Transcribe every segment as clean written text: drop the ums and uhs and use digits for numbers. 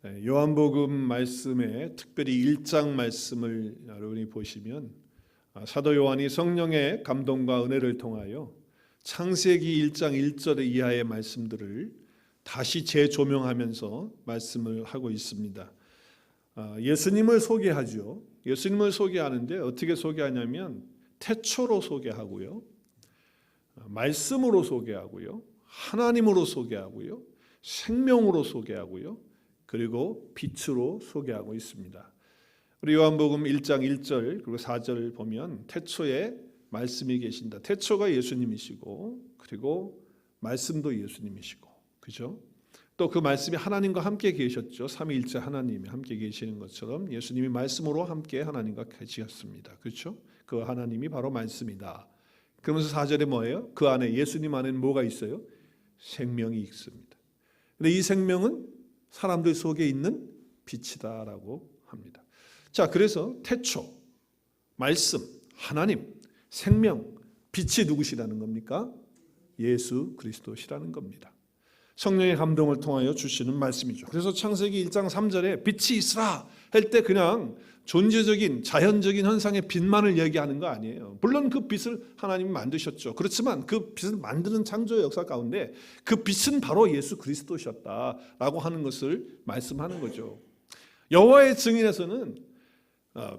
요한복음 말씀에 특별히 1장 말씀을 여러분이 보시면 사도 요한이 성령의 감동과 은혜를 통하여 창세기 1장 1절 이하의 말씀들을 다시 재조명하면서 말씀을 하고 있습니다. 예수님을 소개하죠. 예수님을 소개하는데 어떻게 소개하냐면 태초로 소개하고요, 말씀으로 소개하고요, 하나님으로 소개하고요, 생명으로 소개하고요, 그리고 빛으로 소개하고 있습니다. 우리 요한복음 1장 1절 그리고 4절 보면 태초에 말씀이 계신다. 태초가 예수님이시고 그리고 말씀도 예수님이시고, 그죠? 또 그 말씀이 하나님과 함께 계셨죠. 삼위일체 하나님이 함께 계시는 것처럼 예수님이 말씀으로 함께 하나님과 계셨습니다. 그렇죠? 그 하나님이 바로 말씀이다. 그러면서 4절에 뭐예요? 그 안에, 예수님 안에는 뭐가 있어요? 생명이 있습니다. 근데 이 생명은 사람들 속에 있는 빛이다라고 합니다. 자, 그래서 태초, 말씀, 하나님, 생명, 빛이 누구시라는 겁니까? 예수 그리스도시라는 겁니다. 성령의 감동을 통하여 주시는 말씀이죠. 그래서 창세기 1장 3절에 빛이 있으라 할 때 그냥 존재적인 자연적인 현상의 빛만을 얘기하는 거 아니에요. 물론 그 빛을 하나님이 만드셨죠. 그렇지만 그 빛을 만드는 창조의 역사 가운데 그 빛은 바로 예수 그리스도셨다라고 하는 것을 말씀하는 거죠. 여호와의 증인에서는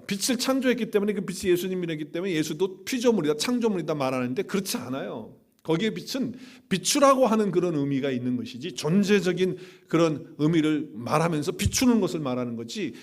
빛을 창조했기 때문에 그 빛이 예수님이었기 때문에 예수도 피조물이다, 창조물이다 말하는데 그렇지 않아요. 거기에 빛은 비추라고 하는 그런 의미가 있는 것이지 존재적인 그런 의미를 말하면서 비추는 것을 말하는 거지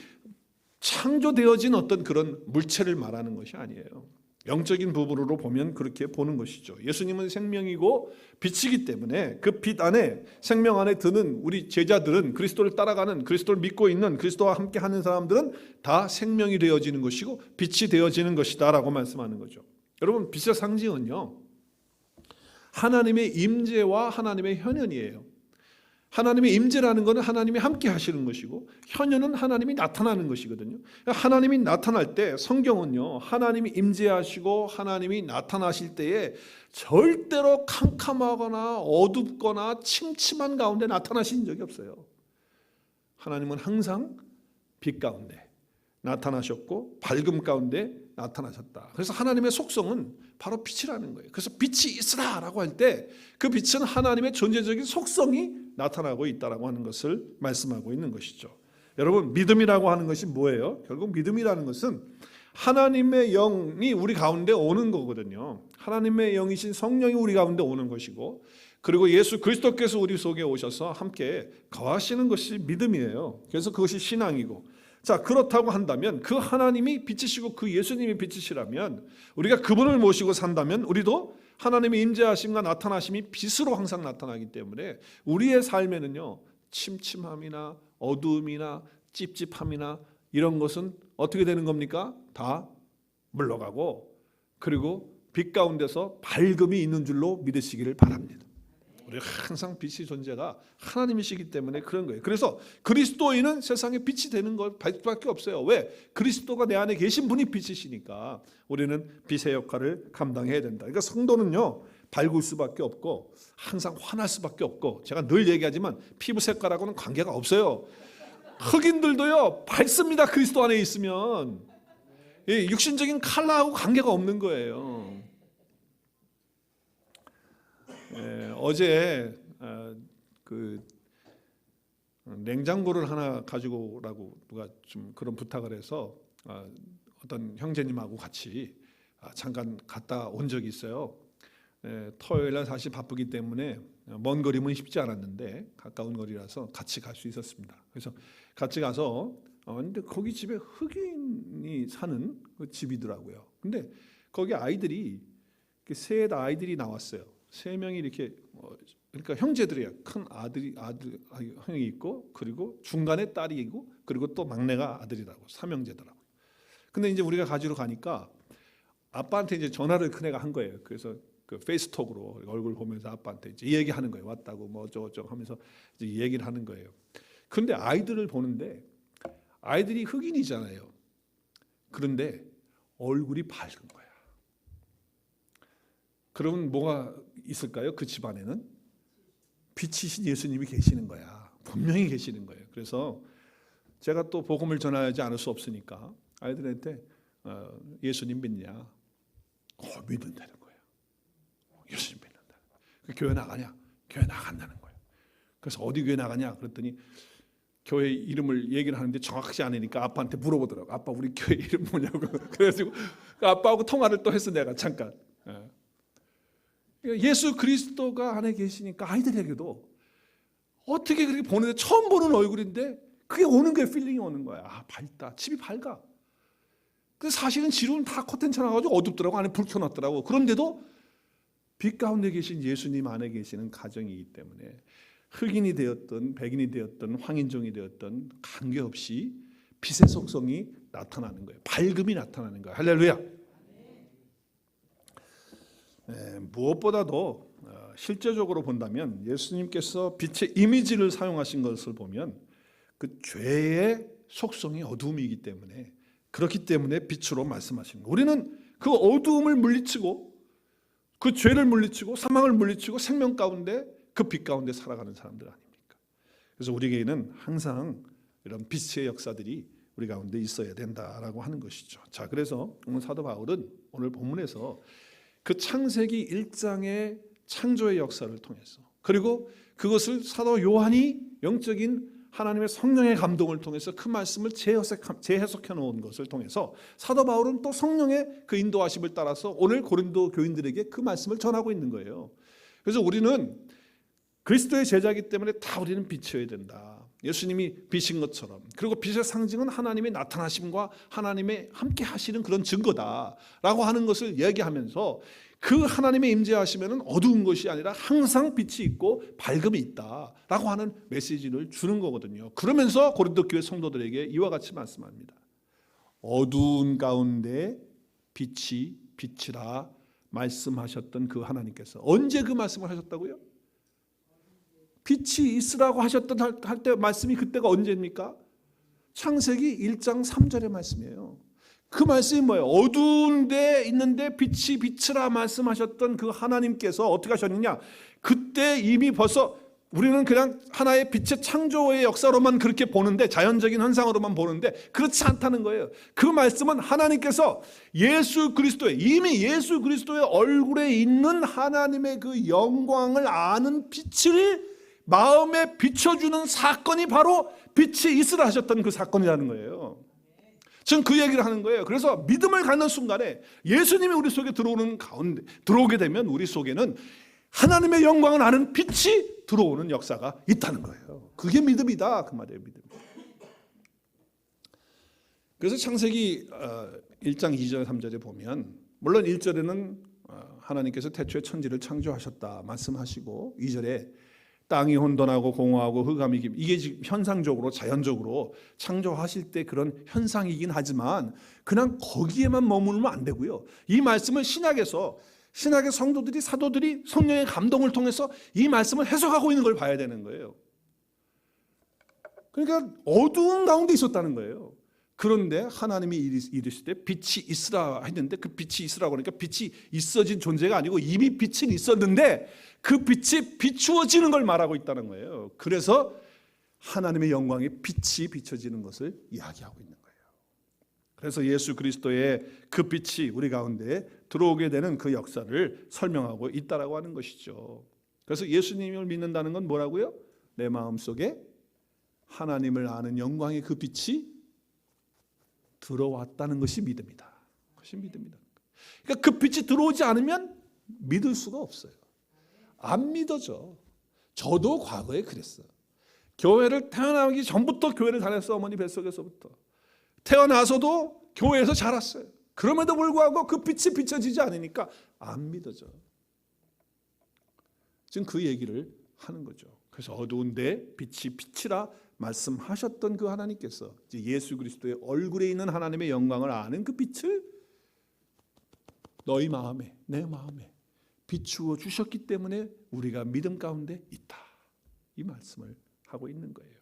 창조되어진 어떤 그런 물체를 말하는 것이 아니에요. 영적인 부분으로 보면 그렇게 보는 것이죠. 예수님은 생명이고 빛이기 때문에 그 빛 안에, 생명 안에 드는 우리 제자들은, 그리스도를 따라가는, 그리스도를 믿고 있는, 그리스도와 함께 하는 사람들은 다 생명이 되어지는 것이고 빛이 되어지는 것이다 라고 말씀하는 거죠. 여러분, 빛의 상징은요, 하나님의 임재와 하나님의 현현이에요. 하나님의 임재라는 것은 하나님이 함께 하시는 것이고 현현은 하나님이 나타나는 것이거든요. 하나님이 나타날 때 성경은요, 하나님이 임재하시고 하나님이 나타나실 때에 절대로 캄캄하거나 어둡거나 침침한 가운데 나타나신 적이 없어요. 하나님은 항상 빛 가운데 나타나셨고 밝음 가운데 나타나셨다. 그래서 하나님의 속성은 바로 빛이라는 거예요. 그래서 빛이 있으라라고 할 때 그 빛은 하나님의 존재적인 속성이 나타나고 있다라고 하는 것을 말씀하고 있는 것이죠. 여러분, 믿음이라고 하는 것이 뭐예요? 결국 믿음이라는 것은 하나님의 영이 우리 가운데 오는 거거든요. 하나님의 영이신 성령이 우리 가운데 오는 것이고, 그리고 예수 그리스도께서 우리 속에 오셔서 함께 거하시는 것이 믿음이에요. 그래서 그것이 신앙이고, 자, 그렇다고 한다면 그 하나님이 빛이시고 그 예수님이 빛이시라면 우리가 그분을 모시고 산다면 우리도 하나님의 임재하심과 나타나심이 빛으로 항상 나타나기 때문에 우리의 삶에는요, 침침함이나 어두움이나 찝찝함이나 이런 것은 어떻게 되는 겁니까? 다 물러가고, 그리고 빛 가운데서 밝음이 있는 줄로 믿으시기를 바랍니다. 우리가 항상 빛의 존재가 하나님이시기 때문에 그런 거예요. 그래서 그리스도인은 세상에 빛이 되는 것 밖에 없어요. 왜? 그리스도가 내 안에 계신 분이 빛이시니까 우리는 빛의 역할을 감당해야 된다. 그러니까 성도는요, 밝을 수밖에 없고 항상 환할 수밖에 없고, 제가 늘 얘기하지만 피부 색깔하고는 관계가 없어요. 흑인들도요 밝습니다. 그리스도 안에 있으면. 육신적인 컬러하고 관계가 없는 거예요. 어제 그 냉장고를 하나 가지고 오라고 누가 좀 그런 부탁을 해서 어떤 형제님하고 같이 잠깐 갔다 온 적이 있어요. 토요일날 사실 바쁘기 때문에 먼 거리면 쉽지 않았는데 가까운 거리라서 같이 갈 수 있었습니다. 그래서 같이 가서 근데 거기 집에 흑인이 사는 그 집이더라고요. 근데 거기 아이들이 셋 아이들이 나왔어요. 세 명이 이렇게, 그러니까 형제들이에요. 큰 아들 형이 있고, 그리고 중간에 딸이 있고, 그리고 또 막내가 아들이라고, 삼형제더라고요. 근데 이제 우리가 가지러 가니까 아빠한테 이제 전화를 큰애가 한 거예요. 그래서 그 페이스톡으로 얼굴 보면서 아빠한테 이제 얘기하는 거예요. 왔다고 뭐 어쩌고저쩌고 하면서 이제 얘기를 하는 거예요. 근데 아이들을 보는데 아이들이 흑인이잖아요. 그런데 얼굴이 밝은 거야. 그러면 뭐가 있을까요? 그 집안에는 빛이신 예수님이 계시는 거야. 분명히 계시는 거예요. 그래서 제가 또 복음을 전하지 않을 수 없으니까 아이들한테 예수님 믿냐? 믿는다는 거예요. 예수님 믿는다. 교회 나가냐? 교회 나간다는 거예요. 그래서 어디 교회 나가냐? 그랬더니 교회 이름을 얘기를 하는데 정확하지 않으니까 아빠한테 물어보더라고. 아빠 우리 교회 이름 뭐냐고. 그래가지고 아빠하고 통화를 또 했어 내가 잠깐. 예수 그리스도가 안에 계시니까 아이들에게도 어떻게 그렇게 보는데 처음 보는 얼굴인데 그게 오는 거예요. 필링이 오는 거야. 아 밝다. 집이 밝아. 그 사실은 지루는 다 커튼 쳐놔가지고 어둡더라고. 안에 불 켜놨더라고. 그런데도 빛 가운데 계신 예수님 안에 계시는 가정이기 때문에 흑인이 되었든 백인이 되었든 황인종이 되었든 관계없이 빛의 속성이 나타나는 거예요. 밝음이 나타나는 거예요. 할렐루야. 무엇보다도 실제적으로 본다면 예수님께서 빛의 이미지를 사용하신 것을 보면 그 죄의 속성이 어두움이기 때문에 그렇기 때문에 빛으로 말씀하시는 거예요. 우리는 그 어두움을 물리치고 그 죄를 물리치고 사망을 물리치고 생명 가운데 그 빛 가운데 살아가는 사람들 아닙니까? 그래서 우리에게는 항상 이런 빛의 역사들이 우리 가운데 있어야 된다라고 하는 것이죠. 자, 그래서 오늘 사도 바울은 오늘 본문에서 그 창세기 1장의 창조의 역사를 통해서 그리고 그것을 사도 요한이 영적인 하나님의 성령의 감동을 통해서 그 말씀을 재해석해 놓은 것을 통해서 사도 바울은 또 성령의 그 인도하심을 따라서 오늘 고린도 교인들에게 그 말씀을 전하고 있는 거예요. 그래서 우리는 그리스도의 제자이기 때문에 다 우리는 빛이어야 된다. 예수님이 빛인 것처럼. 그리고 빛의 상징은 하나님의 나타나심과 하나님의 함께 하시는 그런 증거다라고 하는 것을 얘기하면서 그 하나님의 임재하시면은 어두운 것이 아니라 항상 빛이 있고 밝음이 있다라고 하는 메시지를 주는 거거든요. 그러면서 고린도 교회 성도들에게 이와 같이 말씀합니다. 어두운 가운데 빛이 빛이라 말씀하셨던 그 하나님께서 언제 그 말씀을 하셨다고요? 빛이 있으라고 하셨던 할 때 말씀이 그때가 언제입니까? 창세기 1장 3절의 말씀이에요. 그 말씀이 뭐예요? 어두운 데 있는데 빛이 빛이라 말씀하셨던 그 하나님께서 어떻게 하셨느냐? 그때 이미 벌써 우리는 그냥 하나의 빛의 창조의 역사로만 그렇게 보는데 자연적인 현상으로만 보는데 그렇지 않다는 거예요. 그 말씀은 하나님께서 예수 그리스도의 이미 예수 그리스도의 얼굴에 있는 하나님의 그 영광을 아는 빛을 마음에 비춰주는 사건이 바로 빛이 있으라 하셨던 그 사건이라는 거예요. 지금 그 얘기를 하는 거예요. 그래서 믿음을 갖는 순간에 예수님이 우리 속에 들어오게 되면 우리 속에는 하나님의 영광을 아는 빛이 들어오는 역사가 있다는 거예요. 그게 믿음이다 그 말이에요. 믿음. 그래서 창세기 1장 2절 3절에 보면 물론 1절에는 하나님께서 태초에 천지를 창조하셨다 말씀하시고 2절에 땅이 혼돈하고 공허하고 흑암이 이게 지금 현상적으로 자연적으로 창조하실 때 그런 현상이긴 하지만 그냥 거기에만 머물면 안 되고요. 이 말씀을 신약의 성도들이 사도들이 성령의 감동을 통해서 이 말씀을 해석하고 있는 걸 봐야 되는 거예요. 그러니까 어두운 가운데 있었다는 거예요. 그런데 하나님이 이르실 때 빛이 있으라 했는데 그 빛이 있으라고 그러니까 빛이 있어진 존재가 아니고 이미 빛은 있었는데 그 빛이 비추어지는 걸 말하고 있다는 거예요. 그래서 하나님의 영광의 빛이 비춰지는 것을 이야기하고 있는 거예요. 그래서 예수 그리스도의 그 빛이 우리 가운데 들어오게 되는 그 역사를 설명하고 있다라고 하는 것이죠. 그래서 예수님을 믿는다는 건 뭐라고요? 내 마음속에 하나님을 아는 영광의 그 빛이 들어왔다는 것이 믿음이다. 그것이 믿음이다. 그러니까 그 빛이 들어오지 않으면 믿을 수가 없어요. 안 믿어져. 저도 과거에 그랬어요. 교회를 태어나기 전부터 교회를 다녔어. 어머니 뱃속에서부터. 태어나서도 교회에서 자랐어요. 그럼에도 불구하고 그 빛이 비춰지지 않으니까 안 믿어져. 지금 그 얘기를 하는 거죠. 그래서 어두운데 빛이 빛이라 말씀하셨던 그 하나님께서 이제 예수 그리스도의 얼굴에 있는 하나님의 영광을 아는 그 빛을 너희 마음에 내 마음에 비추어 주셨기 때문에 우리가 믿음 가운데 있다. 이 말씀을 하고 있는 거예요.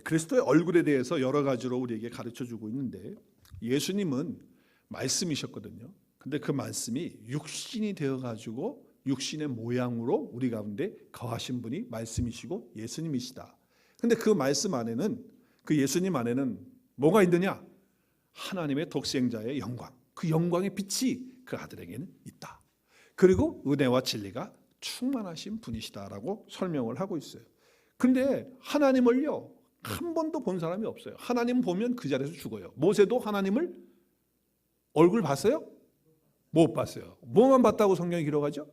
그리스도의 얼굴에 대해서 여러 가지로 우리에게 가르쳐주고 있는데 예수님은 말씀이셨거든요. 근데 그 말씀이 육신이 되어가지고 육신의 모양으로 우리 가운데 거하신 분이 말씀이시고 예수님이시다. 근데 그 말씀 안에는, 그 예수님 안에는 뭐가 있느냐? 하나님의 독생자의 영광, 그 영광의 빛이 그 아들에게는 있다. 그리고 은혜와 진리가 충만하신 분이시다라고 설명을 하고 있어요. 근데 하나님을요, 한 번도 본 사람이 없어요. 하나님 보면 그 자리에서 죽어요. 모세도 하나님을 얼굴 봤어요? 못 봤어요. 뭐만 봤다고 성경이 기록하죠?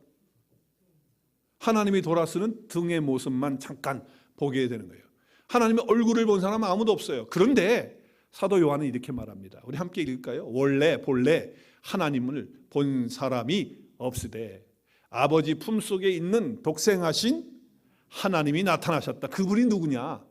하나님이 돌아서는 등의 모습만 잠깐 보게 되는 거예요. 하나님의 얼굴을 본 사람은 아무도 없어요. 그런데 사도 요한은 이렇게 말합니다. 우리 함께 읽을까요? 원래 본래 하나님을 본 사람이 없으되 아버지 품속에 있는 독생하신 하나님이 나타나셨다. 그분이 누구냐?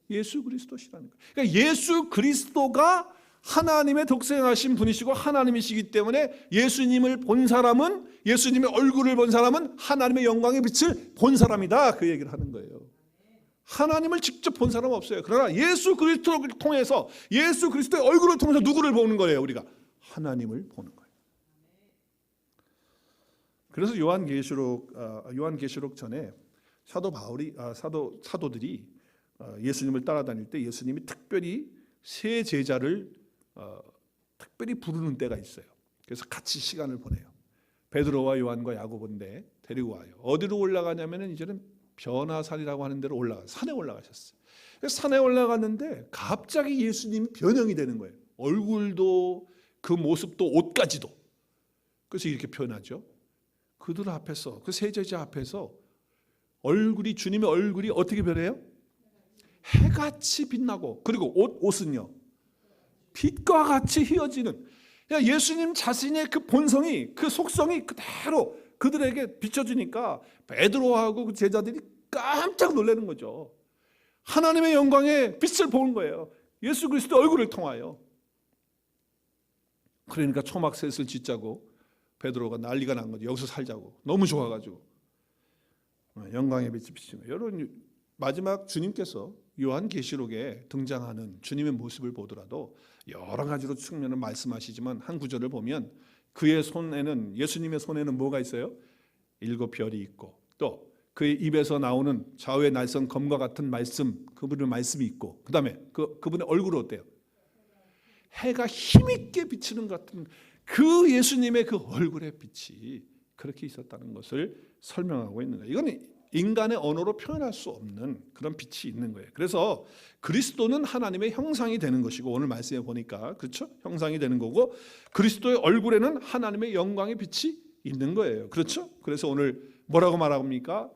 예수 그리스도시라는 거예요. 그러니까 예수 그리스도가 하나님의 독생하신 분이시고 하나님이시기 때문에 예수님을 본 사람은, 예수님의 얼굴을 본 사람은 하나님의 영광의 빛을 본 사람이다. 그 얘기를 하는 거예요. 하나님을 직접 본 사람은 없어요. 그러나 예수 그리스도를 통해서, 예수 그리스도의 얼굴을 통해서 누구를 보는 거예요? 우리가 하나님을 보는 거예요. 그래서 요한계시록 전에 사도 바울이 사도들이 예수님을 따라다닐 때 예수님이 특별히 세 제자를 특별히 부르는 때가 있어요. 그래서 같이 시간을 보내요. 베드로와 요한과 야고보인데 데리고 와요. 어디로 올라가냐면은 이제는 변화산이라고 하는 데로 산에 올라가셨어요. 그래서 산에 올라갔는데 갑자기 예수님이 변형이 되는 거예요. 얼굴도, 그 모습도, 옷까지도. 그래서 이렇게 표현하죠. 그들 앞에서, 그 세 제자 앞에서 주님의 얼굴이 어떻게 변해요? 해같이 빛나고, 그리고 옷은요, 빛과 같이 휘어지는, 예수님 자신의 그 본성이, 그 속성이 그대로 그들에게 비춰주니까 베드로하고 그 제자들이 깜짝 놀라는 거죠. 하나님의 영광의 빛을 본 거예요. 예수 그리스도의 얼굴을 통하여. 그러니까 초막셋을 짓자고 베드로가 난리가 난 거죠. 여기서 살자고. 너무 좋아가지고. 영광의 빛이 비치는 거예요. 여러분, 마지막 주님께서 요한계시록에 등장하는 주님의 모습을 보더라도 여러 가지로 측면을 말씀하시지만 한 구절을 보면 그의 손에는, 예수님의 손에는 뭐가 있어요? 7별이 있고, 또 그의 입에서 나오는 좌우의 날선 검과 같은 말씀, 그분의 말씀이 있고, 그 다음에 그분의 얼굴은 어때요? 해가 힘있게 비치는 것 같은 그 예수님의 그 얼굴의 빛이 그렇게 있었다는 것을 설명하고 있는 거예요. 이건 인간의 언어로 표현할 수 없는 그런 빛이 있는 거예요. 그래서 그리스도는 하나님의 형상이 되는 것이고, 오늘 말씀에 보니까 그렇죠? 형상이 되는 거고, 그리스도의 얼굴에는 하나님의 영광의 빛이 있는 거예요. 그렇죠? 그래서 오늘 뭐라고 말합니까?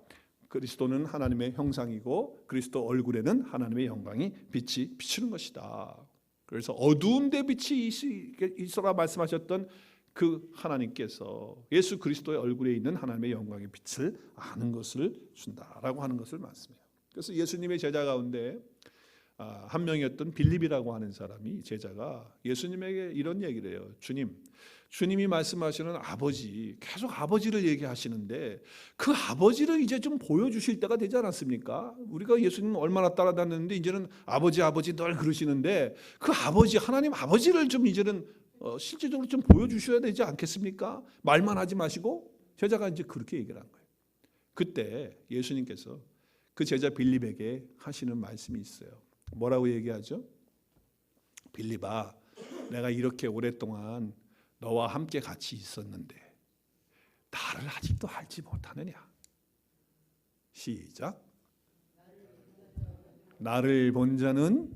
그리스도는 하나님의 형상이고 그리스도 얼굴에는 하나님의 영광이 빛이 비추는 것이다. 그래서 어두운 데 빛이 있어라 말씀하셨던 그 하나님께서 예수 그리스도의 얼굴에 있는 하나님의 영광의 빛을 아는 것을 준다라고 하는 것을 말씀해요. 그래서 예수님의 제자 가운데 한 명이었던 빌립이라고 하는 사람이, 제자가 예수님에게 이런 얘기를 해요. 주님이 말씀하시는 아버지, 계속 아버지를 얘기하시는데 그 아버지를 이제 좀 보여주실 때가 되지 않았습니까? 우리가 예수님 얼마나 따라다녔는데 이제는 아버지 늘 그러시는데 그 아버지, 하나님 아버지를 좀 이제는 실제적으로 좀 보여주셔야 되지 않겠습니까? 말만 하지 마시고. 제자가 이제 그렇게 얘기를 한 거예요. 그때 예수님께서 그 제자 빌립에게 하시는 말씀이 있어요. 뭐라고 얘기하죠? 빌립아, 내가 이렇게 오랫동안 너와 함께 같이 있었는데 나를 아직도 알지 못하느냐? 시작. 나를 본 자는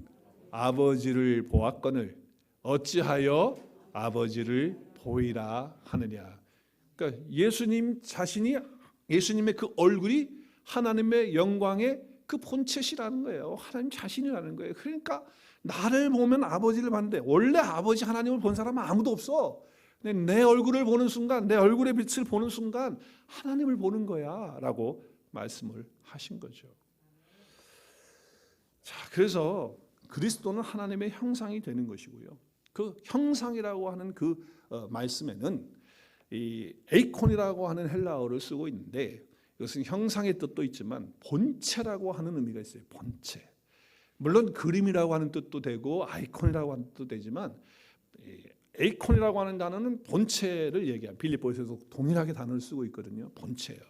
아버지를 보았거늘 어찌하여 아버지를 보이라 하느냐? 그러니까 예수님 자신이, 예수님의 그 얼굴이 하나님의 영광의 그 본체시라는 거예요. 하나님 자신이라는 거예요. 그러니까 나를 보면 아버지를 봤는데, 원래 아버지 하나님을 본 사람은 아무도 없어. 내 얼굴을 보는 순간, 내 얼굴의 빛을 보는 순간 하나님을 보는 거야 라고 말씀을 하신 거죠. 자, 그래서 그리스도는 하나님의 형상이 되는 것이고요. 그 형상이라고 하는 그 말씀에는 이 에이콘이라고 하는 헬라어를 쓰고 있는데, 이것은 형상의 뜻도 있지만 본체라고 하는 의미가 있어요. 본체. 물론 그림이라고 하는 뜻도 되고 아이콘이라고 하는 뜻도 되지만, 에이콘이라고 하는 단어는 본체를 얘기해요. 빌립보에서도 동일하게 단어를 쓰고 있거든요. 본체예요.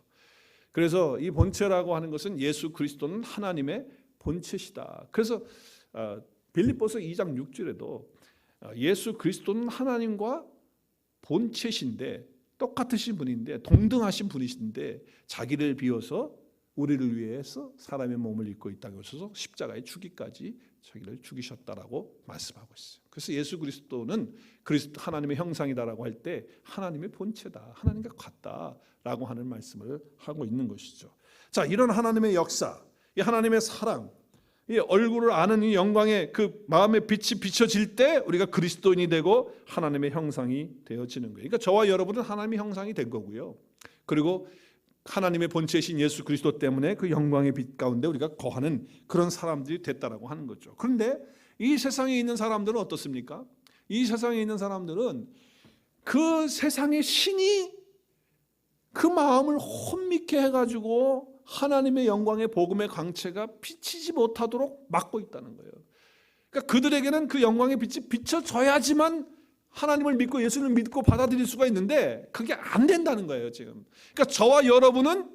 그래서 이 본체라고 하는 것은 예수 그리스도는 하나님의 본체시다. 그래서 빌립보서 2장 6절에도 예수 그리스도는 하나님과 본체신데 똑같으신 분인데 동등하신 분이신데 자기를 비워서 우리를 위해서 사람의 몸을 입고 있다고 하셔서 십자가에 죽기까지 자기를 죽이셨다라고 말씀하고 있어요. 그래서 예수 그리스도는 하나님의 형상이다라고 할 때 하나님의 본체다, 하나님과 같다라고 하는 말씀을 하고 있는 것이죠. 자, 이런 하나님의 역사, 이 하나님의 사랑, 이 얼굴을 아는 이 영광의 그 마음의 빛이 비춰질 때 우리가 그리스도인이 되고 하나님의 형상이 되어지는 거예요. 그러니까 저와 여러분은 하나님의 형상이 된 거고요. 그리고 하나님의 본체이신 예수 그리스도 때문에 그 영광의 빛 가운데 우리가 거하는 그런 사람들이 됐다라고 하는 거죠. 그런데 이 세상에 있는 사람들은 어떻습니까? 이 세상에 있는 사람들은 그 세상의 신이 그 마음을 혼미케 해가지고 하나님의 영광의 복음의 광채가 비치지 못하도록 막고 있다는 거예요. 그러니까 그들에게는 그 영광의 빛이 비춰져야지만 하나님을 믿고 예수를 믿고 받아들일 수가 있는데 그게 안 된다는 거예요 지금. 그러니까 저와 여러분은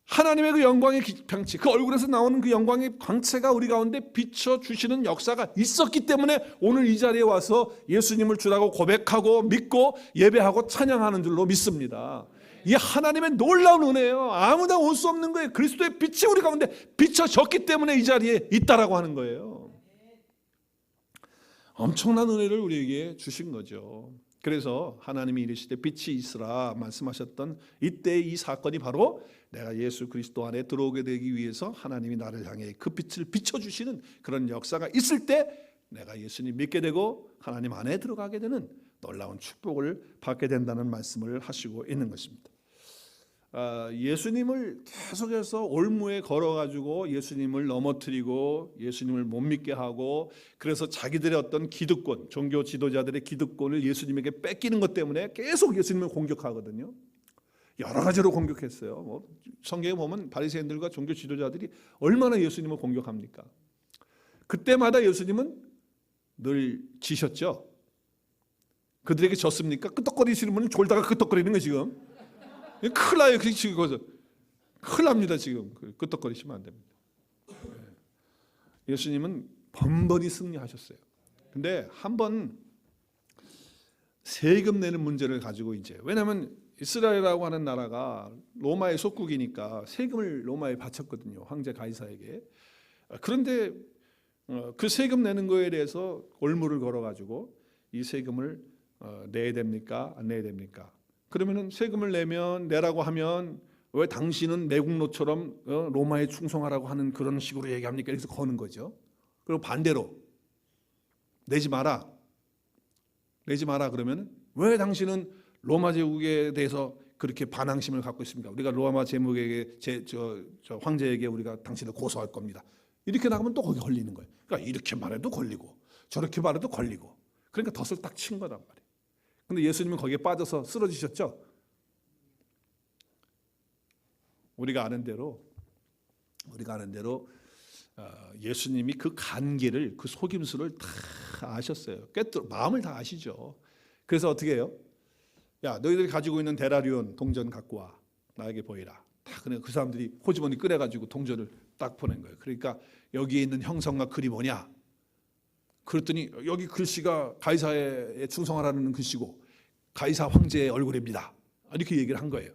하나님의 그 영광의 빛이, 그 얼굴에서 나오는 그 영광의 광채가 우리 가운데 비춰주시는 역사가 있었기 때문에 오늘 이 자리에 와서 예수님을 주라고 고백하고 믿고 예배하고 찬양하는 줄로 믿습니다. 이 하나님의 놀라운 은혜예요. 아무나 올 수 없는 거예요. 그리스도의 빛이 우리 가운데 비춰졌기 때문에 이 자리에 있다라고 하는 거예요. 엄청난 은혜를 우리에게 주신 거죠. 그래서 하나님이 이르시되 빛이 있으라 말씀하셨던 이때의 이 사건이 바로 내가 예수 그리스도 안에 들어오게 되기 위해서 하나님이 나를 향해 그 빛을 비춰주시는 그런 역사가 있을 때 내가 예수님 믿게 되고 하나님 안에 들어가게 되는 놀라운 축복을 받게 된다는 말씀을 하시고 있는 것입니다. 예수님을 계속해서 올무에 걸어가지고 예수님을 넘어뜨리고 예수님을 못 믿게 하고 그래서 자기들의 어떤 기득권, 종교 지도자들의 기득권을 예수님에게 뺏기는 것 때문에 계속 예수님을 공격하거든요. 여러 가지로 공격했어요. 성경에 보면 바리새인들과 종교 지도자들이 얼마나 예수님을 공격합니까? 그때마다 예수님은 늘 지셨죠. 그들에게 졌습니까? 끄떡거리시는 분은 졸다가 끄떡거리는 거예요 지금. 큰일 나요. 지금 거기서 큰일 납니다. 지금 끄떡거리시면 안 됩니다. 예수님은 번번이 승리하셨어요. 근데 한번 세금 내는 문제를 가지고 이제 왜냐하면 이스라엘이라고 하는 나라가 로마의 속국이니까 세금을 로마에 바쳤거든요. 황제 가이사에게. 그런데 그 세금 내는 거에 대해서 올무를 걸어가지고 이 세금을 내야 됩니까? 안 내야 됩니까? 그러면은 세금을 내라고 하면 왜 당신은 매국노처럼 로마에 충성하라고 하는 그런 식으로 얘기합니까? 그래서 거는 거죠. 그리고 반대로 내지 마라 그러면 왜 당신은 로마 제국에 대해서 그렇게 반항심을 갖고 있습니까? 우리가 로마 제국에게 저 황제에게 우리가 당신을 고소할 겁니다. 이렇게 나가면 또 거기 걸리는 거예요. 그러니까 이렇게 말해도 걸리고 저렇게 말해도 걸리고 그러니까 덫을 딱 친 거란 말이에요. 근데 예수님은 거기에 빠져서 쓰러지셨죠. 우리가 아는 대로 예수님이 그 간계를, 그 속임수를 다 아셨어요. 마음을 다 아시죠. 그래서 어떻게 해요? 야, 너희들이 가지고 있는 데나리온 동전 갖고 와. 나에게 보이라. 다 그 사람들이 호주머니 꺼내가지고 동전을 딱 보낸 거예요. 그러니까 여기에 있는 형상과 글이 뭐냐? 그랬더니 여기 글씨가 가이사에 충성하라는 글씨고 가이사 황제의 얼굴입니다. 이렇게 얘기를 한 거예요.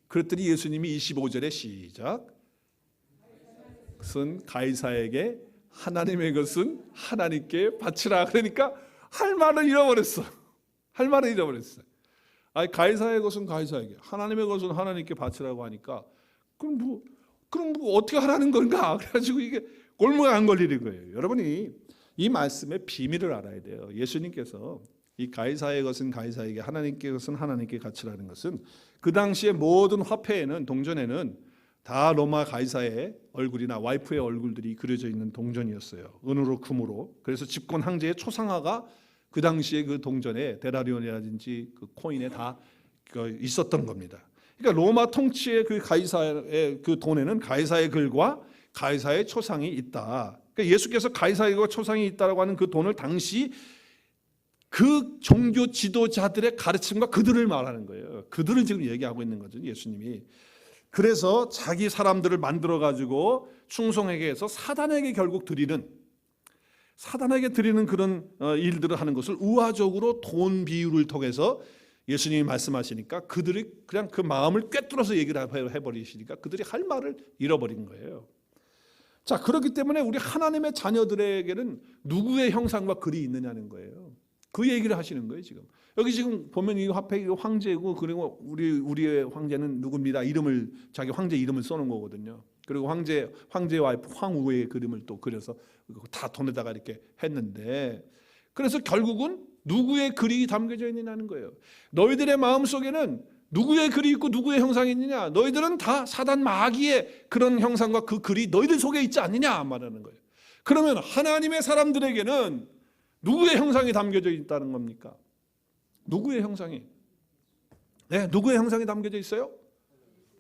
그랬더니 예수님이 25절에 시작. 것은 가이사에게 하나님의 것은 하나님께 바치라. 그러니까 할 말을 잃어버렸어. 아니 가이사의 것은 가이사에게, 하나님의 것은 하나님께 바치라고 하니까 그럼 뭐 어떻게 하라는 건가? 그래가지고 이게 골무에 안 걸리는 거예요. 여러분이 이 말씀의 비밀을 알아야 돼요. 예수님께서 이 가이사의 것은 가이사에게, 하나님께 것은 하나님께 바치라는 것은 그 당시의 모든 화폐에는, 동전에는 다 로마 가이사의 얼굴이나 와이프의 얼굴들이 그려져 있는 동전이었어요. 은으로 금으로. 그래서 집권 황제의 초상화가 그 당시에 그 동전에 데나리온이라든지 그 코인에 다 있었던 겁니다. 그러니까 로마 통치의 그 가이사의 그 돈에는 가이사의 글과 가이사의 초상이 있다. 그러니까 예수께서 가이사의 초상이 있다라고 하는 그 돈을 당시 그 종교 지도자들의 가르침과 그들을 말하는 거예요. 그들을 지금 얘기하고 있는 거죠, 예수님이. 그래서 자기 사람들을 만들어 가지고 충성하게 해서 사단에게 결국 드리는, 사단에게 드리는 그런 일들을 하는 것을 우화적으로 돈 비유를 통해서 예수님이 말씀하시니까 그들이 그냥 그 마음을 꿰뚫어서 얘기를 해버리시니까 그들이 할 말을 잃어버린 거예요. 자, 그렇기 때문에 우리 하나님의 자녀들에게는 누구의 형상과 글이 있느냐는 거예요. 그 얘기를 하시는 거예요. 지금 여기 지금 보면 이 화폐 황제고, 그리고 우리의 황제는 누굽니다, 이름을, 자기 황제 이름을 써놓은 거거든요. 그리고 황제와 황후의 그림을 또 그려서 다 돈에다가 이렇게 했는데, 그래서 결국은 누구의 글이 담겨져 있느냐는 거예요. 너희들의 마음속에는 누구의 글이 있고 누구의 형상이 있느냐? 너희들은 다 사단 마귀의 그런 형상과 그 글이 너희들 속에 있지 않느냐 말하는 거예요. 그러면 하나님의 사람들에게는 누구의 형상이 담겨져 있다는 겁니까? 누구의 형상이? 네, 누구의 형상이 담겨져 있어요?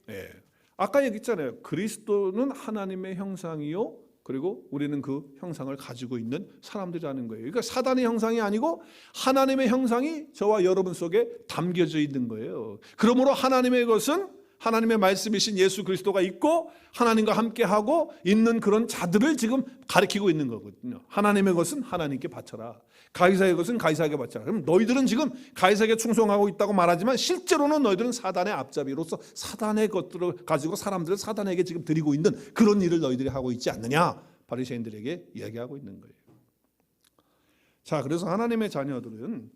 네. 아까 얘기했잖아요. 그리스도는 하나님의 형상이요, 그리고 우리는 그 형상을 가지고 있는 사람들이라는 거예요. 그러니까 사단의 형상이 아니고 하나님의 형상이 저와 여러분 속에 담겨져 있는 거예요. 그러므로 하나님의 것은 하나님의 말씀이신 예수 그리스도가 있고 하나님과 함께하고 있는 그런 자들을 지금 가리키고 있는 거거든요. 하나님의 것은 하나님께 바쳐라, 가이사의 것은 가이사에게 바쳐라. 그럼 너희들은 지금 가이사에게 충성하고 있다고 말하지만 실제로는 너희들은 사단의 앞잡이로서 사단의 것들을 가지고 사람들을 사단에게 지금 드리고 있는 그런 일을 너희들이 하고 있지 않느냐, 바리새인들에게 이야기하고 있는 거예요. 자, 그래서 하나님의 자녀들은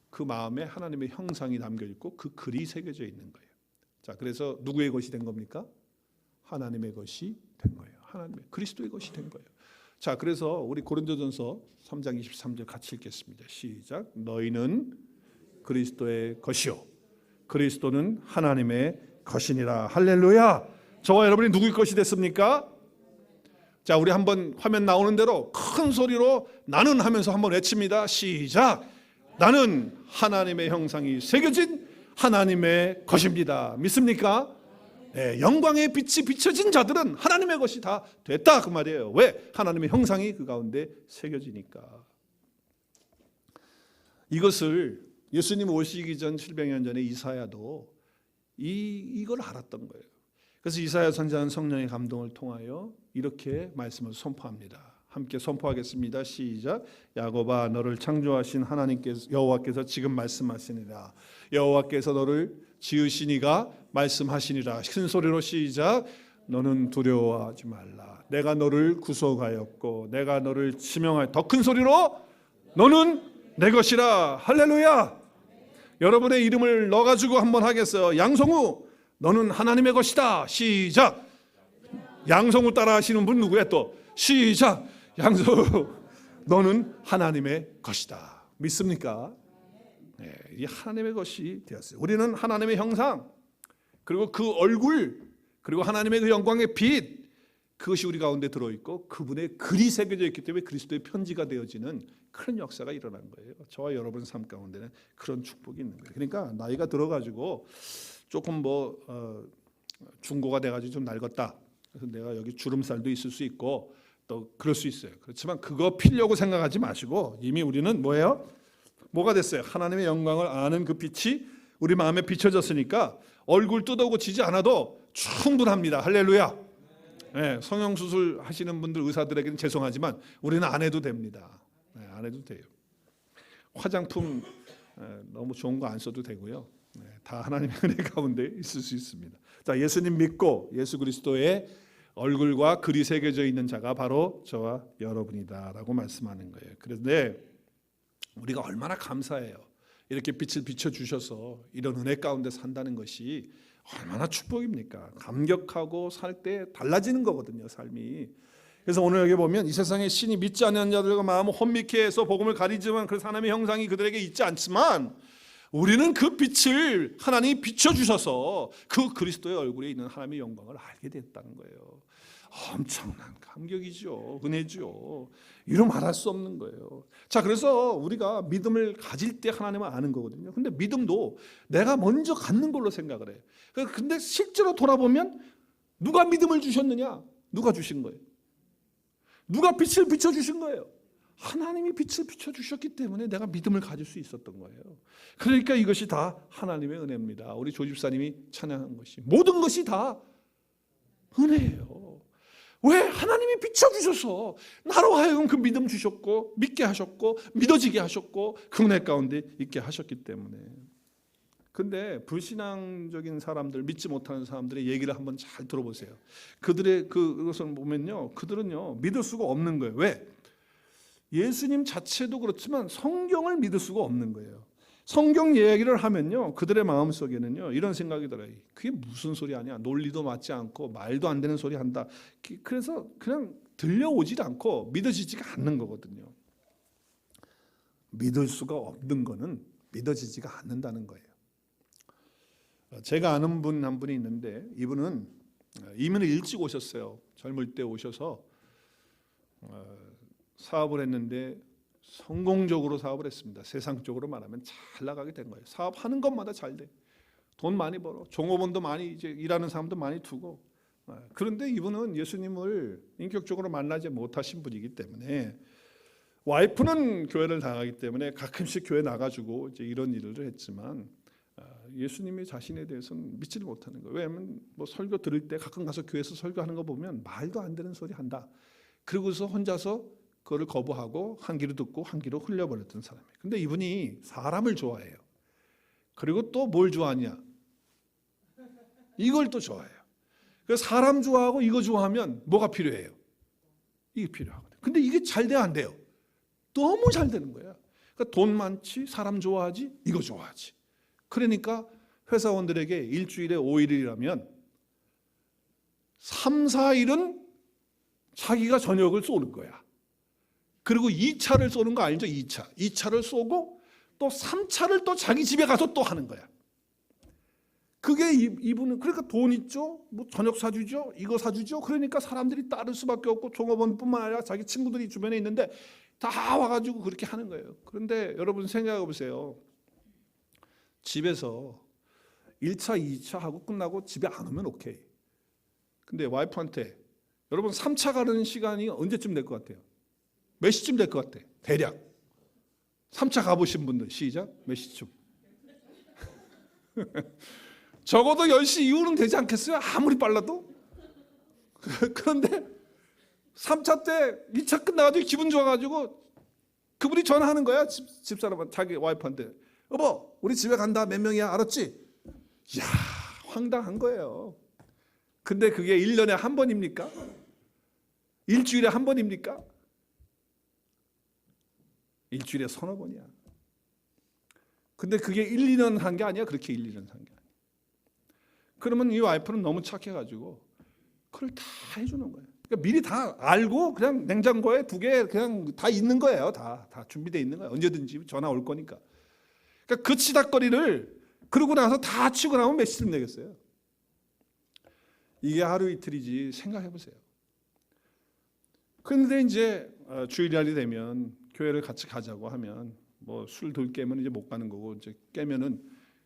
그 마음에 하나님의 형상이 담겨 있고 그 글이 새겨져 있는 거예요. 자, 그래서 누구의 것이 된 겁니까? 하나님의 것이 된 거예요. 하나님의, 그리스도의 것이 된 거예요. 자, 그래서 우리 고린도전서 3장 23절 같이 읽겠습니다. 시작. 너희는 그리스도의 것이요 그리스도는 하나님의 것이니라. 할렐루야. 저와 여러분이 누구의 것이 됐습니까? 자, 우리 한번 화면 나오는 대로 큰 소리로 나는 하면서 한번 외칩니다. 시작. 나는 하나님의 형상이 새겨진 하나님의 것입니다. 믿습니까? 네, 영광의 빛이 비춰진 자들은 하나님의 것이 다 됐다 그 말이에요. 왜? 하나님의 형상이 그 가운데 새겨지니까. 이것을 예수님 오시기 전 700년 전에 이사야도 이걸 알았던 거예요. 그래서 이사야 선지자는 성령의 감동을 통하여 이렇게 말씀을 선포합니다. 함께 선포하겠습니다. 시작. 야곱아, 너를 창조하신 하나님께서, 여호와께서 지금 말씀하시니라. 여호와께서 너를 지으시니가 말씀하시니라. 큰 소리로 시작. 너는 두려워하지 말라. 내가 너를 구속하였고 내가 너를 지명하였. 더 큰 소리로 너는 내 것이라. 할렐루야. 여러분의 이름을 넣어가지고 한번 하겠어요. 양성우, 너는 하나님의 것이다. 시작. 양성우 따라 하시는 분 누구야 또? 시작. 양성우, 너는 하나님의 것이다. 믿습니까? 네, 이 하나님의 것이 되었어요. 우리는 하나님의 형상, 그리고 그 얼굴, 그리고 하나님의 그 영광의 빛, 그것이 우리 가운데 들어있고 그분의 글이 새겨져 있기 때문에 그리스도의 편지가 되어지는 그런 역사가 일어난 거예요. 저와 여러분 삶 가운데는 그런 축복이 있는 거예요. 그러니까 나이가 들어가지고 조금 중고가 돼가지고 좀 낡았다, 그래서 내가 여기 주름살도 있을 수 있고 또 그럴 수 있어요. 그렇지만 그거 필려고 생각하지 마시고 이미 우리는 뭐예요? 뭐가 됐어요? 하나님의 영광을 아는 그 빛이 우리 마음에 비춰졌으니까 얼굴 뜯어고치지 않아도 충분합니다. 할렐루야. 네, 성형수술 하시는 분들, 의사들에게는 죄송하지만 우리는 안 해도 됩니다. 네, 안 해도 돼요. 화장품 너무 좋은 거 안 써도 되고요. 네, 다 하나님의 은혜 가운데 있을 수 있습니다. 자, 예수님 믿고 예수 그리스도의 얼굴과 글이 새겨져 있는 자가 바로 저와 여러분이다라고 말씀하는 거예요. 그런데 우리가 얼마나 감사해요. 이렇게 빛을 비춰주셔서 이런 은혜 가운데 산다는 것이 얼마나 축복입니까? 감격하고 살 때 달라지는 거거든요, 삶이. 그래서 오늘 여기 보면 이 세상에 신이 믿지 않는 자들과 마음을 혼미케 해서 복음을 가리지만 그래서 하나님의 형상이 그들에게 있지 않지만 우리는 그 빛을 하나님이 비춰주셔서 그 그리스도의 얼굴에 있는 하나님의 영광을 알게 됐다는 거예요. 엄청난 감격이죠. 은혜죠. 이루 말할 수 없는 거예요. 자, 그래서 우리가 믿음을 가질 때 하나님을 아는 거거든요. 근데 믿음도 내가 먼저 갖는 걸로 생각을 해요. 근데 실제로 돌아보면 누가 믿음을 주셨느냐? 누가 주신 거예요? 누가 빛을 비춰주신 거예요? 하나님이 빛을 비춰주셨기 때문에 내가 믿음을 가질 수 있었던 거예요. 그러니까 이것이 다 하나님의 은혜입니다. 우리 조 집사님이 찬양한 것이 모든 것이 다 은혜예요. 왜? 하나님이 비춰주셔서 나로 하여금 그 믿음 주셨고 믿게 하셨고 믿어지게 하셨고 그 은혜 가운데 있게 하셨기 때문에. 근데 불신앙적인 사람들, 믿지 못하는 사람들의 얘기를 한번 잘 들어보세요. 그들의 그것을 보면요, 그들은요 믿을 수가 없는 거예요. 왜? 예수님 자체도 그렇지만 성경을 믿을 수가 없는 거예요. 성경 이야기를 하면요 그들의 마음속에는요 이런 생각이 들어요. 그게 무슨 소리 아니야? 논리도 맞지 않고 말도 안 되는 소리 한다. 그래서 그냥 들려오질 않고 믿어지지가 않는 거거든요. 믿을 수가 없는 거는 믿어지지가 않는다는 거예요. 제가 아는 분 한 분이 있는데 이분은 이민을 일찍 오셨어요. 젊을 때 오셔서 사업을 했는데 성공적으로 사업을 했습니다. 세상적으로 말하면 잘 나가게 된 거예요. 사업하는 것마다 잘 돼. 돈 많이 벌어. 종업원도 많이 이제 일하는 사람도 많이 두고. 그런데 이분은 예수님을 인격적으로 만나지 못하신 분이기 때문에 와이프는 교회를 나가기 때문에 가끔씩 교회 나가주고 이제 이런 일을 했지만 예수님이 자신에 대해서는 믿지를 못하는 거예요. 왜냐하면 뭐 설교 들을 때 가끔 가서 교회에서 설교하는 거 보면 말도 안 되는 소리 한다. 그러고서 혼자서 그거를 거부하고 한 귀로 듣고 한 귀로 흘려버렸던 사람이에요. 근데 이분이 사람을 좋아해요. 그리고 또 뭘 좋아하냐? 이걸 또 좋아해요. 그래서 사람 좋아하고 이거 좋아하면 뭐가 필요해요? 이게 필요하거든요. 근데 이게 잘 돼야 안 돼요. 너무 잘 되는 거야. 그러니까 돈 많지, 사람 좋아하지, 이거 좋아하지. 그러니까 회사원들에게 일주일에 5일이라면 3, 4일은 자기가 저녁을 쏘는 거야. 그리고 2차를 쏘는 거 알죠? 2차를 쏘고 또 3차를 또 자기 집에 가서 또 하는 거야. 그게 이분은 그러니까 돈 있죠? 뭐 저녁 사주죠? 이거 사주죠? 그러니까 사람들이 따를 수밖에 없고 종업원뿐만 아니라 자기 친구들이 주변에 있는데 다 와가지고 그렇게 하는 거예요. 그런데 여러분 생각해 보세요. 집에서 1차, 2차 하고 끝나고 집에 안 오면 오케이. 근데 와이프한테 여러분 3차 가는 시간이 언제쯤 될 것 같아요? 몇 시쯤 될 것 같아? 대략 3차 가보신 분들 시작. 몇 시쯤? 적어도 10시 이후는 되지 않겠어요? 아무리 빨라도? 그런데 3차 때 2차 끝나가지고 기분 좋아가지고 그분이 전화하는 거야. 집사람한테, 자기 와이프한테. 여보 우리 집에 간다. 몇 명이야? 알았지? 이야 황당한 거예요. 근데 그게 1년에 한 번입니까? 일주일에 한 번입니까? 일주일에 서너 번이야. 근데 그게 1, 2년 한 게 아니야. 그렇게 1, 2년 한 게 아니야. 그러면 이 와이프는 너무 착해가지고 그걸 다 해주는 거예요. 그러니까 미리 다 알고 그냥 냉장고에 2개 그냥 다 있는 거예요. 다 준비되어 있는 거예요. 언제든지 전화 올 거니까. 그러니까 그 치닥거리를 그러고 나서 다 치고 나면 몇 시쯤 되겠어요? 이게 하루 이틀이지 생각해 보세요. 그런데 이제 주일날이 되면 교회를 같이 가자고 하면 뭐 술 덜 깨면 이제 못 가는 거고 이제 깨면은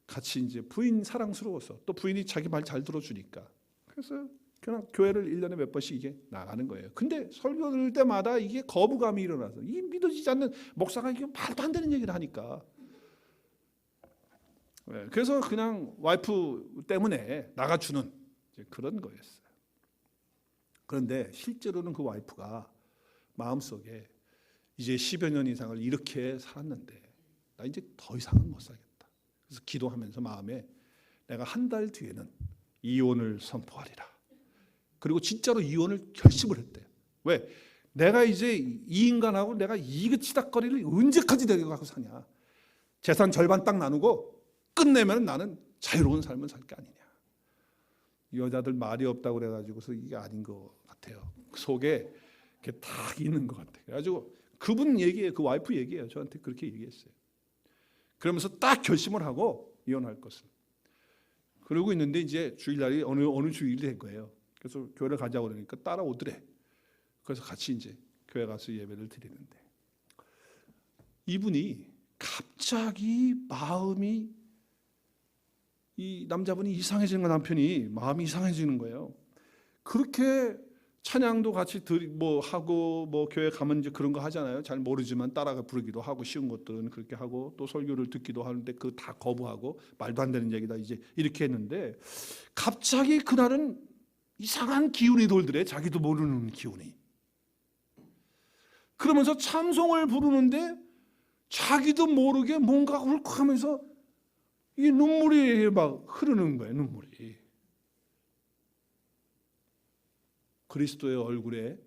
같이 이제 부인 사랑스러워서 또 부인이 자기 말 잘 들어주니까 그래서 그냥 교회를 1년에 몇 번씩 이게 나가는 거예요. 근데 설교 들을 때마다 이게 거부감이 일어나서 이 믿어지지 않는 목사가 이게 말도 안 되는 얘기를 하니까 그래서 그냥 와이프 때문에 나가주는 그런 거였어요. 그런데 실제로는 그 와이프가 마음속에 이제 10여 년 이상을 이렇게 살았는데 나 이제 더 이상은 못 살겠다. 그래서 기도하면서 마음에 내가 한 달 뒤에는 이혼을 선포하리라. 그리고 진짜로 이혼을 결심을 했대요. 왜? 내가 이제 이 인간하고 내가 이 치닥거리를 언제까지 데리고 가고 사냐. 재산 절반 딱 나누고 끝내면 나는 자유로운 삶을 살 게 아니냐. 여자들 말이 없다고 그래가지고서 이게 아닌 것 같아요. 속에 이렇게 딱 있는 것 같아요. 그래가지고 그분 얘기예요. 그 와이프 얘기예요. 저한테 그렇게 얘기했어요. 그러면서 딱 결심을 하고 이혼할 것을. 그러고 있는데 이제 주일날이 어느 주일이 된 거예요. 그래서 교회를 가자고 그러니까 따라오더래. 그래서 같이 이제 교회 가서 예배를 드리는데 이분이 갑자기 마음이 이 남자분이 이상해지는 거 남편이 마음이 이상해지는 거예요. 그렇게 찬양도 같이 뭐 하고 뭐 교회 가면 이제 그런 거 하잖아요. 잘 모르지만 따라가 부르기도 하고 쉬운 것들은 그렇게 하고 또 설교를 듣기도 하는데 그 다 거부하고 말도 안 되는 얘기다 이제 이렇게 했는데 갑자기 그날은 이상한 기운이 돌더래. 자기도 모르는 기운이. 그러면서 찬송을 부르는데 자기도 모르게 뭔가 울컥하면서 이 눈물이 막 흐르는 거예요. 눈물이. 그리스도의 얼굴에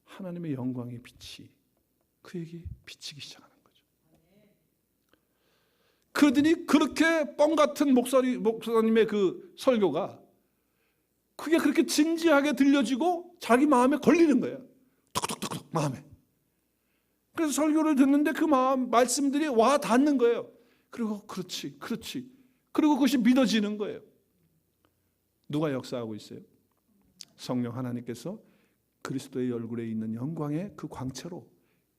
하나님의 영광의 빛이 그에게 비치기 시작하는 거죠. 그러더니 그렇게 뻥 같은 목사님의 그 설교가 그게 그렇게 진지하게 들려지고 자기 마음에 걸리는 거예요. 톡톡톡톡 마음에. 그래서 설교를 듣는데 그 말씀들이 와 닿는 거예요. 그리고 그렇지. 그리고 그것이 믿어지는 거예요. 누가 역사하고 있어요? 성령 하나님께서 그리스도의 얼굴에 있는 영광의 그 광채로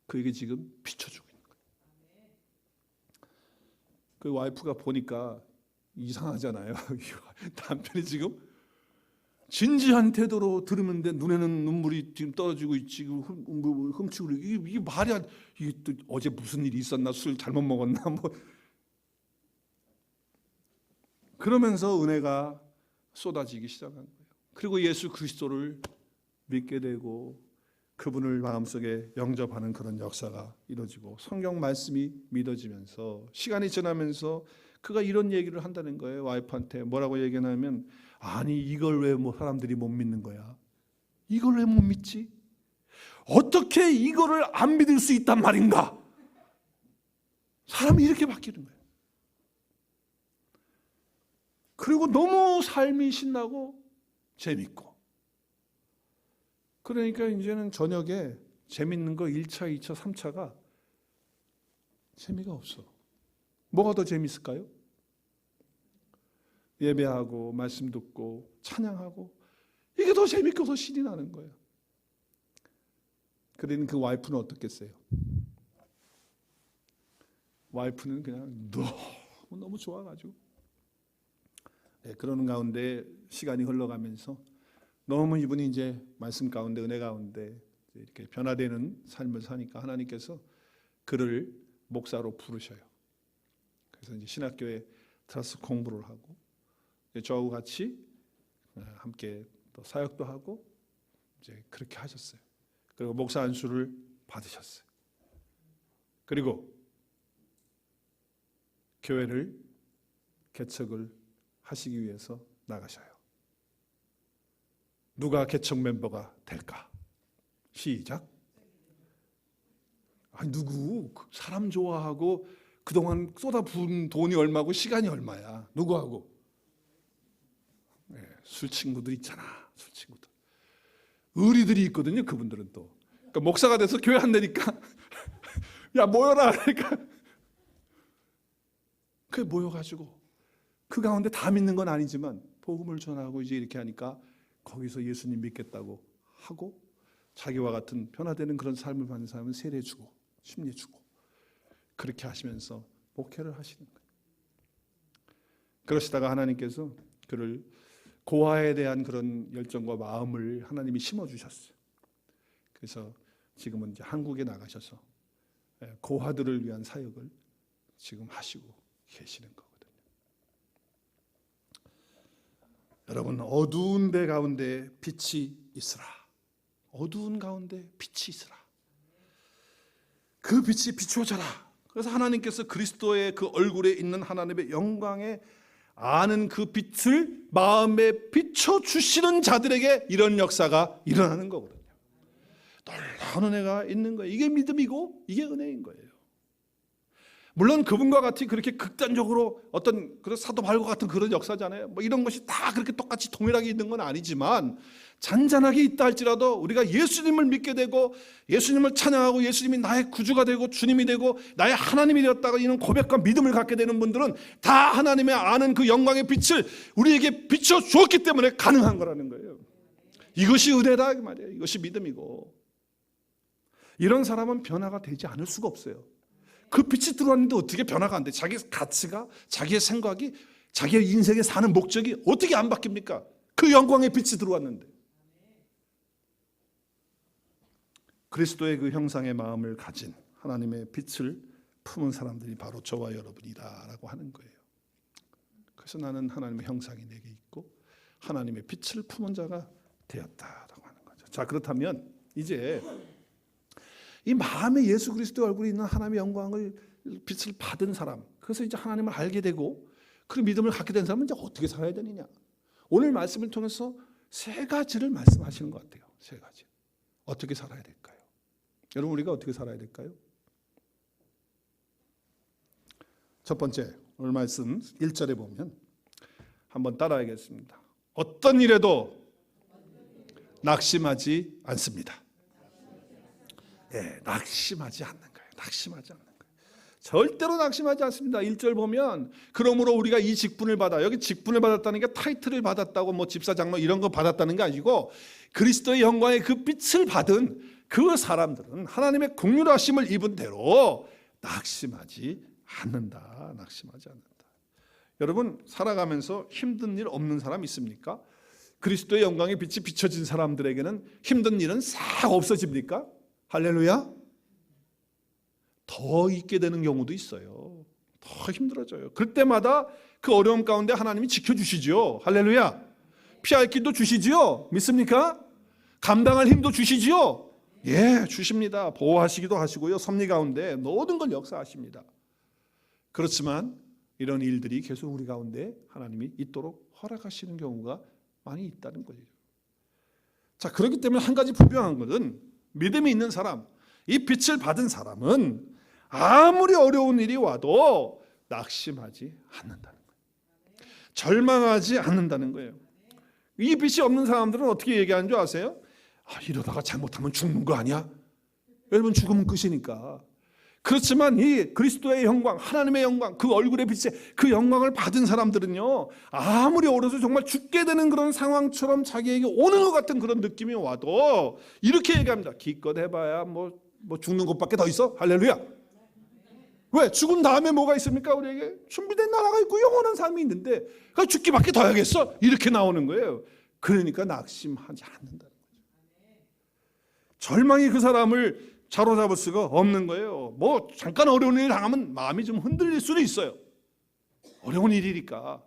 그에게 지금 비춰주고 있는 거예요. 그 와이프가 보니까 이상하잖아요. 남편이 지금 진지한 태도로 들으는데 눈에는 눈물이 지금 떨어지고 있지, 흠치고 이게 말이 안, 이게 또 어제 무슨 일이 있었나, 술 잘못 먹었나 뭐 그러면서 은혜가 쏟아지기 시작한 거예요. 그리고 예수 그리스도를 믿게 되고 그분을 마음속에 영접하는 그런 역사가 이루어지고 성경 말씀이 믿어지면서 시간이 지나면서 그가 이런 얘기를 한다는 거예요. 와이프한테 뭐라고 얘기하냐면, 아니 이걸 왜 뭐 사람들이 못 믿는 거야? 이걸 왜 못 믿지? 어떻게 이거를 안 믿을 수 있단 말인가? 사람이 이렇게 바뀌는 거예요. 그리고 너무 삶이 신나고 재밌고. 그러니까 이제는 저녁에 재밌는 거 1차, 2차, 3차가 재미가 없어. 뭐가 더 재밌을까요? 예배하고 말씀 듣고 찬양하고 이게 더 재밌고 더 신이 나는 거예요. 그러니 그 와이프는 어떻겠어요? 와이프는 그냥 너무 좋아가지고 그러는 가운데 시간이 흘러가면서 너무 이분이 이제 말씀 가운데 은혜 가운데 이렇게 변화되는 삶을 사니까 하나님께서 그를 목사로 부르셔요. 그래서 이제 신학교에 들어서 공부를 하고 저하고 같이 함께 또 사역도 하고 이제 그렇게 하셨어요. 그리고 목사 안수를 받으셨어요. 그리고 교회를 개척을 하시기 위해서 나가셔요. 누가 개척 멤버가 될까? 시작. 아니 누구? 사람 좋아하고 그동안 쏟아부은 돈이 얼마고 시간이 얼마야? 누구하고? 술 친구들 있잖아. 술 친구들. 의리들이 있거든요. 그분들은 또. 그러니까 목사가 돼서 교회 안 되니까 야 모여라. 그러니까 그 모여가지고 그 가운데 다 믿는 건 아니지만 복음을 전하고 이제 이렇게 하니까 거기서 예수님 믿겠다고 하고 자기와 같은 변화되는 그런 삶을 받는 사람은 세례주고 심리주고 그렇게 하시면서 목회를 하시는 거예요. 그러시다가 하나님께서 그를 고아에 대한 그런 열정과 마음을 하나님이 심어주셨어요. 그래서 지금은 이제 한국에 나가셔서 고아들을 위한 사역을 지금 하시고 계시는 거거든요. 여러분, 어두운 데 가운데 빛이 있으라. 어두운 가운데 빛이 있으라. 그 빛이 비추어져라. 그래서 하나님께서 그리스도의 그 얼굴에 있는 하나님의 영광에 아는 그 빛을 마음에 비춰주시는 자들에게 이런 역사가 일어나는 거거든요. 놀라운 은혜가 있는 거예요. 이게 믿음이고 이게 은혜인 거예요. 물론 그분과 같이 그렇게 극단적으로 어떤 그런 사도 바울과 같은 그런 역사잖아요. 뭐 이런 것이 다 그렇게 똑같이 동일하게 있는 건 아니지만 잔잔하게 있다 할지라도 우리가 예수님을 믿게 되고 예수님을 찬양하고 예수님이 나의 구주가 되고 주님이 되고 나의 하나님이 되었다고 이런 고백과 믿음을 갖게 되는 분들은 다 하나님의 아는 그 영광의 빛을 우리에게 비춰 주었기 때문에 가능한 거라는 거예요. 이것이 은혜다 그 말이에요. 이것이 믿음이고 이런 사람은 변화가 되지 않을 수가 없어요. 그 빛이 들어왔는데 어떻게 변화가 안 돼? 자기 가치가, 자기의 생각이, 자기의 인생에 사는 목적이 어떻게 안 바뀝니까? 그 영광의 빛이 들어왔는데. 그리스도의 그 형상의 마음을 가진 하나님의 빛을 품은 사람들이 바로 저와 여러분이다라고 하는 거예요. 그래서 나는 하나님의 형상이 내게 있고 하나님의 빛을 품은 자가 되었다라고 하는 거죠. 자, 그렇다면 이제 이 마음에 예수 그리스도의 얼굴이 있는 하나님의 영광을 빛을 받은 사람, 그래서 이제 하나님을 알게 되고 그 믿음을 갖게 된 사람은 이제 어떻게 살아야 되느냐? 오늘 말씀을 통해서 세 가지를 말씀하시는 것 같아요. 세 가지. 어떻게 살아야 될까요? 여러분, 우리가 어떻게 살아야 될까요? 첫 번째, 오늘 말씀 1절에 보면 한번 따라하겠습니다. 어떤 일에도 낙심하지 않습니다. 예, 낙심하지 않는 거예요. 낙심하지 않는 거예요. 절대로 낙심하지 않습니다. 1절 보면 그러므로 우리가 이 직분을 받아, 여기 직분을 받았다는 게 타이틀을 받았다고 뭐 집사 장로 이런 거 받았다는 게 아니고 그리스도의 영광의 그 빛을 받은 그 사람들은 하나님의 긍휼하심을 입은 대로 낙심하지 않는다. 낙심하지 않는다. 여러분, 살아가면서 힘든 일 없는 사람 있습니까? 그리스도의 영광의 빛이 비춰진 사람들에게는 힘든 일은 싹 없어집니까? 할렐루야. 더 있게 되는 경우도 있어요. 더 힘들어져요. 그럴 때마다 그 어려움 가운데 하나님이 지켜주시죠. 할렐루야. 피할 길도 주시지요. 믿습니까? 감당할 힘도 주시지요. 예, 주십니다. 보호하시기도 하시고요. 섭리 가운데 모든 걸 역사하십니다. 그렇지만 이런 일들이 계속 우리 가운데 하나님이 있도록 허락하시는 경우가 많이 있다는 거예요. 자, 그렇기 때문에 한 가지 분명한 것은 믿음이 있는 사람, 이 빛을 받은 사람은 아무리 어려운 일이 와도 낙심하지 않는다는 거예요. 절망하지 않는다는 거예요. 이 빛이 없는 사람들은 어떻게 얘기하는 줄 아세요? 이러다가 잘못하면 죽는 거 아니야? 여러분, 죽으면 끝이니까. 그렇지만 이 그리스도의 영광, 하나님의 영광, 그 얼굴의 빛에 그 영광을 받은 사람들은요, 아무리 어려서 정말 죽게 되는 그런 상황처럼 자기에게 오는 것 같은 그런 느낌이 와도 이렇게 얘기합니다. 기껏 해봐야 뭐 죽는 것밖에 더 있어? 할렐루야. 왜? 죽은 다음에 뭐가 있습니까? 우리에게 준비된 나라가 있고 영원한 삶이 있는데 죽기밖에 더 해야겠어? 이렇게 나오는 거예요. 그러니까 낙심하지 않는다는 거죠. 절망이 그 사람을 사로잡을 수가 없는 거예요. 뭐 잠깐 어려운 일 당하면 마음이 좀 흔들릴 수는 있어요. 어려운 일이니까.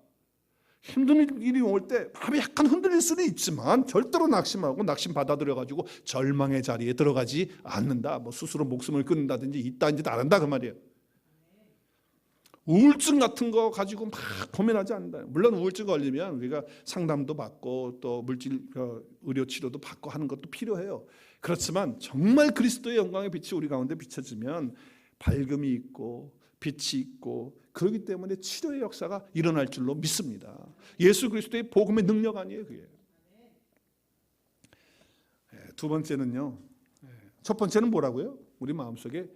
힘든 일이 올 때 마음이 약간 흔들릴 수는 있지만 절대로 낙심하고 낙심 받아들여가지고 절망의 자리에 들어가지 않는다. 뭐 스스로 목숨을 끊는다든지 이딴짓 안 한다 그 말이에요. 우울증 같은 거 가지고 막 고민하지 않는다. 물론 우울증 걸리면 우리가 상담도 받고 또 물질 의료 치료도 받고 하는 것도 필요해요. 그렇지만 정말 그리스도의 영광의 빛이 우리 가운데 비춰지면 밝음이 있고 빛이 있고 그렇기 때문에 치료의 역사가 일어날 줄로 믿습니다. 예수 그리스도의 복음의 능력 아니에요, 그게. 두 번째는요. 첫 번째는 뭐라고요? 우리 마음속에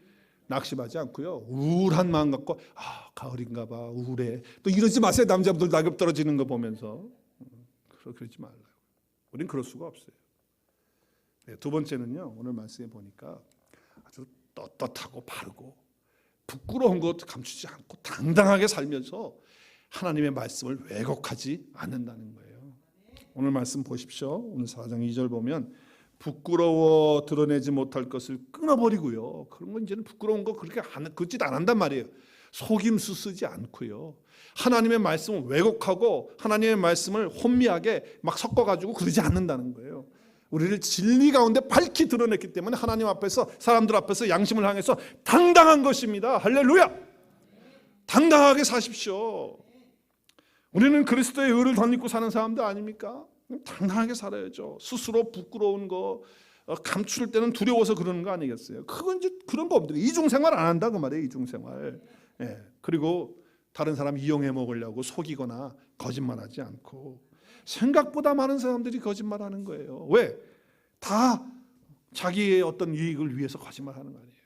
낙심하지 않고요. 우울한 마음 갖고 가을인가 봐, 우울해. 또 이러지 마세요. 남자분들 낙엽 떨어지는 거 보면서. 그러지 말라요. 우린 그럴 수가 없어요. 두 번째는요. 오늘 말씀에 보니까 아주 떳떳하고 바르고 부끄러운 것 감추지 않고 당당하게 살면서 하나님의 말씀을 왜곡하지 않는다는 거예요. 오늘 말씀 보십시오. 오늘 4장 2절 보면 부끄러워 드러내지 못할 것을 끊어버리고요. 그런 건 이제는 부끄러운 거 그렇게 그 짓 안 한단 말이에요. 속임수 쓰지 않고요. 하나님의 말씀을 왜곡하고 하나님의 말씀을 혼미하게 막 섞어가지고 그러지 않는다는 거예요. 우리를 진리 가운데 밝히 드러냈기 때문에 하나님 앞에서 사람들 앞에서 양심을 향해서 당당한 것입니다. 할렐루야. 당당하게 사십시오. 우리는 그리스도의 의를 덧입고 사는 사람들 아닙니까? 당당하게 살아야죠. 스스로 부끄러운 거 감출 때는 두려워서 그러는 거 아니겠어요? 그건 이제 그런 거 없는데 이중생활 안 한다 그 말이에요. 이중생활. 그리고 다른 사람 이용해 먹으려고 속이거나 거짓말하지 않고 생각보다 많은 사람들이 거짓말하는 거예요. 왜? 다 자기의 어떤 이익을 위해서 거짓말하는 거 아니에요.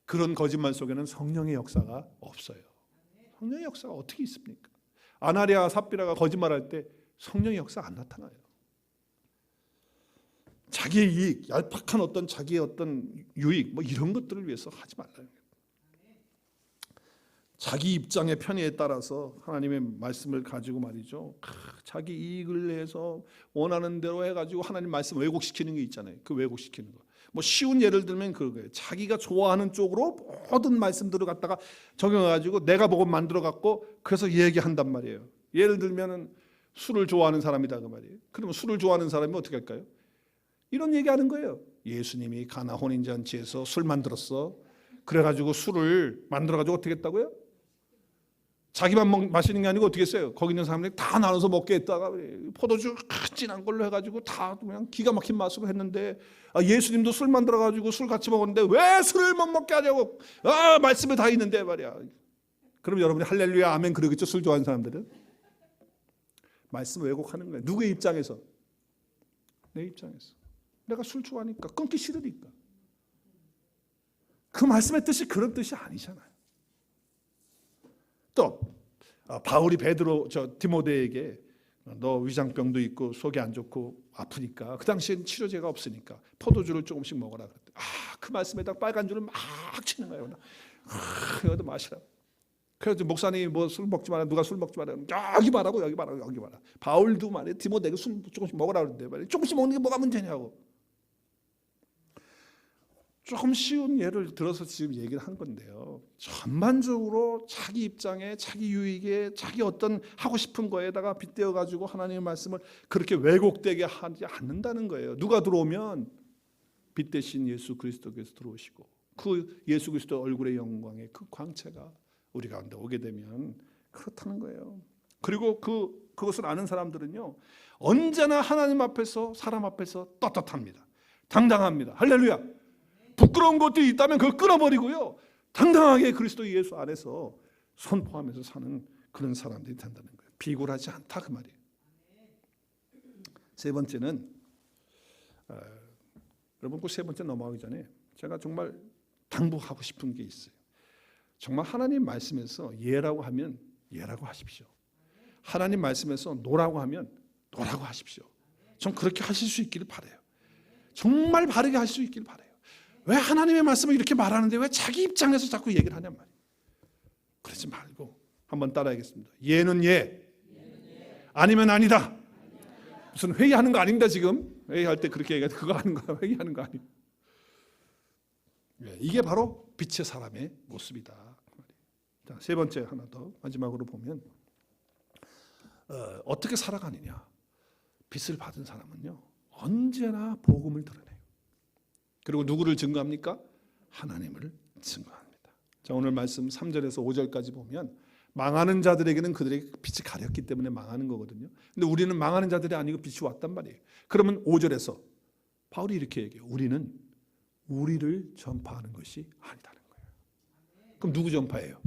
그런 거짓말 속에는 성령의 역사가 없어요. 성령의 역사가 어떻게 있습니까? 아나리아와 삽비라가 거짓말할 때 성령의 역사 안 나타나요. 자기의 이익, 얄팍한 어떤 자기의 어떤 유익 뭐 이런 것들을 위해서 하지 말라요. 자기 입장의 편의에 따라서 하나님의 말씀을 가지고 말이죠. 자기 이익을 위해서 원하는 대로 해가지고 하나님 말씀 왜곡시키는 게 있잖아요. 그 왜곡시키는 거. 뭐 쉬운 예를 들면 그거예요. 자기가 좋아하는 쪽으로 모든 말씀들을 갖다가 적용해가지고 내가 보고 만들어갖고 그래서 얘기한단 말이에요. 예를 들면은 술을 좋아하는 사람이다 그 말이에요. 그러면 술을 좋아하는 사람이 어떻게 할까요? 이런 얘기하는 거예요. 예수님이 가나 혼인잔치에서 술 만들었어. 그래가지고 술을 만들어가지고 어떻게 했다고요? 자기만 마시는 게 아니고 어떻게 했어요? 거기 있는 사람들이 다 나눠서 먹게 했다가 포도주 진한 걸로 해가지고 다 그냥 기가 막힌 맛으로 했는데, 예수님도 술 만들어가지고 술 같이 먹었는데 왜 술을 못 먹게 하냐고. 말씀에 다 있는데 말이야. 그럼 여러분이 할렐루야 아멘 그러겠죠? 술 좋아하는 사람들은. 말씀 왜곡하는 거예요. 누구의 입장에서? 내 입장에서. 내가 술 좋아하니까, 끊기 싫으니까. 그 말씀의 뜻이 그런 뜻이 아니잖아요. 또 바울이 디모데에게 너 위장병도 있고 속이 안 좋고 아프니까, 그 당시엔 치료제가 없으니까 포도주를 조금씩 먹어라 그랬대. 그 말씀에다 빨간 줄을 막 치는 거예요. 이것도 마시라. 그래서 목사님이 뭐 술 먹지 마라, 누가 술 먹지 마라, 여기 말하고 여기 말하고 여기 말하. 바울도 말해 디모데에게 술 조금씩 먹으라 그러는데 말이야. 조금씩 먹는 게 뭐가 문제냐고. 조금 쉬운 예를 들어서 지금 얘기를 한 건데요. 전반적으로 자기 입장에, 자기 유익에, 자기 어떤 하고 싶은 거에다가 빗대어 가지고 하나님의 말씀을 그렇게 왜곡되게 하지 않는다는 거예요. 누가 들어오면 빛 대신 예수 그리스도께서 들어오시고, 그 예수 그리스도 얼굴의 영광의 그 광채가 우리 가운데 오게 되면 그렇다는 거예요. 그리고 그것을 아는 사람들은요, 언제나 하나님 앞에서, 사람 앞에서 떳떳합니다. 당당합니다. 할렐루야. 부끄러운 것들이 있다면 그걸 끊어버리고요, 당당하게 그리스도 예수 안에서 선포하면서 사는 그런 사람들이 된다는 거예요. 비굴하지 않다 그 말이에요. 세 번째는, 여러분 그 세 번째 넘어가기 전에 제가 정말 당부하고 싶은 게 있어요. 정말 하나님 말씀에서 예라고 하면 예라고 하십시오. 하나님 말씀에서 노라고 하면 노라고 하십시오. 전 그렇게 하실 수 있기를 바라요. 정말 바르게 하실 수 있기를 바라요. 왜 하나님의 말씀을 이렇게 말하는데 왜 자기 입장에서 자꾸 얘기를 하냔 말이에요. 그러지 말고 한번 따라하겠습니다. 예는 예, 아니면 아니다. 무슨 회의하는 거 아닙니다. 지금 회의할 때 그렇게 얘기하는데 그거 하는 거야. 회의하는 거 아니에요. 이게 바로 빛의 사람의 모습이다. 자, 세 번째 하나 더 마지막으로 보면 어떻게 살아가느냐. 빛을 받은 사람은요, 언제나 복음을 드러내요. 그리고 누구를 증거합니까? 하나님을 증거합니다. 자, 오늘 말씀 3절에서 5절까지 보면 망하는 자들에게는 그들의 빛이 가렸기 때문에 망하는 거거든요. 근데 우리는 망하는 자들이 아니고 빛이 왔단 말이에요. 그러면 5절에서 바울이 이렇게 얘기해요. 우리는 우리를 전파하는 것이 아니다는 거예요. 그럼 누구 전파해요?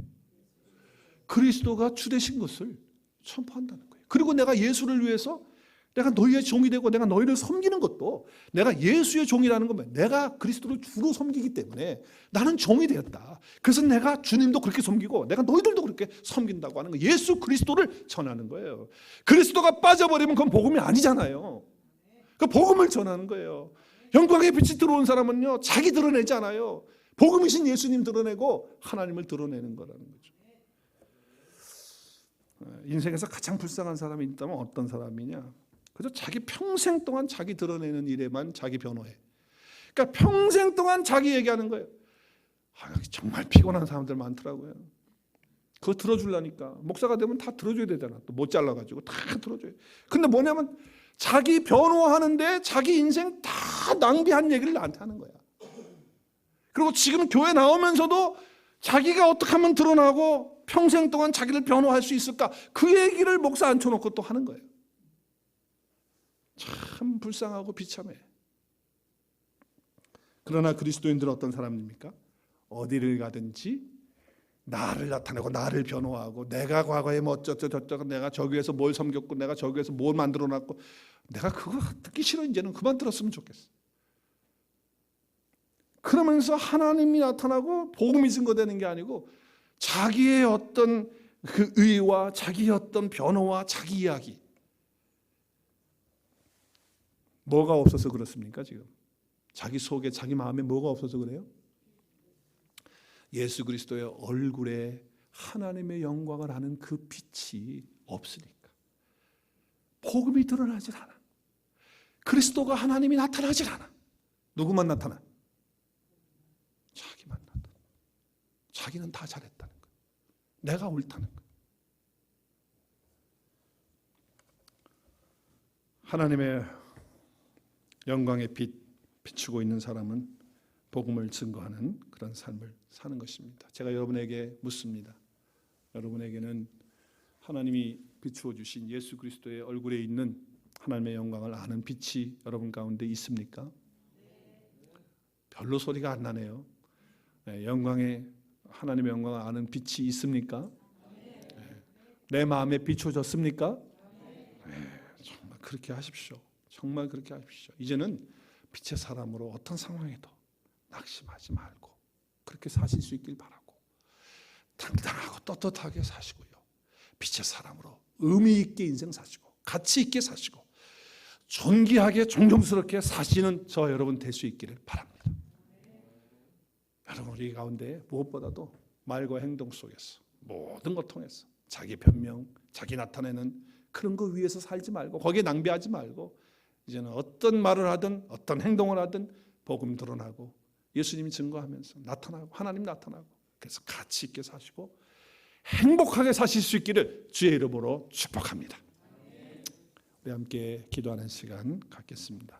그리스도가 주되신 것을 전파한다는 거예요. 그리고 내가 예수를 위해서 내가 너희의 종이 되고 내가 너희를 섬기는 것도 내가 예수의 종이라는 건 내가 그리스도를 주로 섬기기 때문에 나는 종이 되었다. 그래서 내가 주님도 그렇게 섬기고 내가 너희들도 그렇게 섬긴다고 하는 거예요. 예수 그리스도를 전하는 거예요. 그리스도가 빠져버리면 그건 복음이 아니잖아요. 그 복음을 전하는 거예요. 영광의 빛이 들어온 사람은요, 자기 드러내지 않아요. 복음이신 예수님 드러내고 하나님을 드러내는 거라는 거죠. 인생에서 가장 불쌍한 사람이 있다면 어떤 사람이냐? 그래서 자기 평생 동안 자기 드러내는 일에만 자기 변호해. 그러니까 평생 동안 자기 얘기하는 거예요. 정말 피곤한 사람들 많더라고요. 그거 들어주려니까 목사가 되면 다 들어줘야 되잖아. 또 못 잘라가지고 다 들어줘요. 근데 뭐냐면 자기 변호하는데 자기 인생 다 낭비한 얘기를 나한테 하는 거야. 그리고 지금 교회 나오면서도 자기가 어떻게 하면 드러나고 평생 동안 자기를 변호할 수 있을까? 그 얘기를 목사 앉혀놓고 또 하는 거예요. 참 불쌍하고 비참해. 그러나 그리스도인들은 어떤 사람입니까? 어디를 가든지 나를 나타내고 나를 변호하고 내가 과거에 뭐 어쩌고 내가 저기 에서 뭘 섬겼고 내가 저기에서 뭘 만들어놨고 내가 그거 듣기 싫어. 이제는 그만 들었으면 좋겠어. 그러면서 하나님이 나타나고 복음이 증거되는 게 아니고 자기의 어떤 그 의와 자기의 어떤 변호와 자기 이야기. 뭐가 없어서 그렇습니까? 지금 자기 속에 자기 마음에 뭐가 없어서 그래요? 예수 그리스도의 얼굴에 하나님의 영광을 아는 그 빛이 없으니까. 복음이 드러나질 않아. 그리스도가 하나님이 나타나질 않아. 누구만 나타나? 자기만 나타나. 자기는 다 잘했다는 거야. 내가 옳다는 거야. 하나님의 영광의 빛 비추고 있는 사람은 복음을 증거하는 그런 삶을 사는 것입니다. 제가 여러분에게 묻습니다. 여러분에게는 하나님이 비추어 주신 예수 그리스도의 얼굴에 있는 하나님의 영광을 아는 빛이 여러분 가운데 있습니까? 별로 소리가 안 나네요. 하나님의 영광을 아는 빛이 있습니까? 내 마음에 비춰졌습니까? 정말 그렇게 하십시오. 정말 그렇게 하십시오. 이제는 빛의 사람으로 어떤 상황에도 낙심하지 말고 그렇게 사실 수 있길 바라고, 당당하고 떳떳하게 사시고요, 빛의 사람으로 의미 있게 인생 사시고 가치 있게 사시고 존귀하게 존경스럽게 사시는 저 여러분 될 수 있기를 바랍니다. 여러분, 우리 가운데 무엇보다도 말과 행동 속에서 모든 것 통해서 자기 변명, 자기 나타내는 그런 거 위해서 살지 말고, 거기에 낭비하지 말고, 이제는 어떤 말을 하든 어떤 행동을 하든 복음 드러나고 예수님이 증거하면서 나타나고 하나님 나타나고, 그래서 가치 있게 사시고 행복하게 사실 수 있기를 주의 이름으로 축복합니다. 우리 함께 기도하는 시간 갖겠습니다.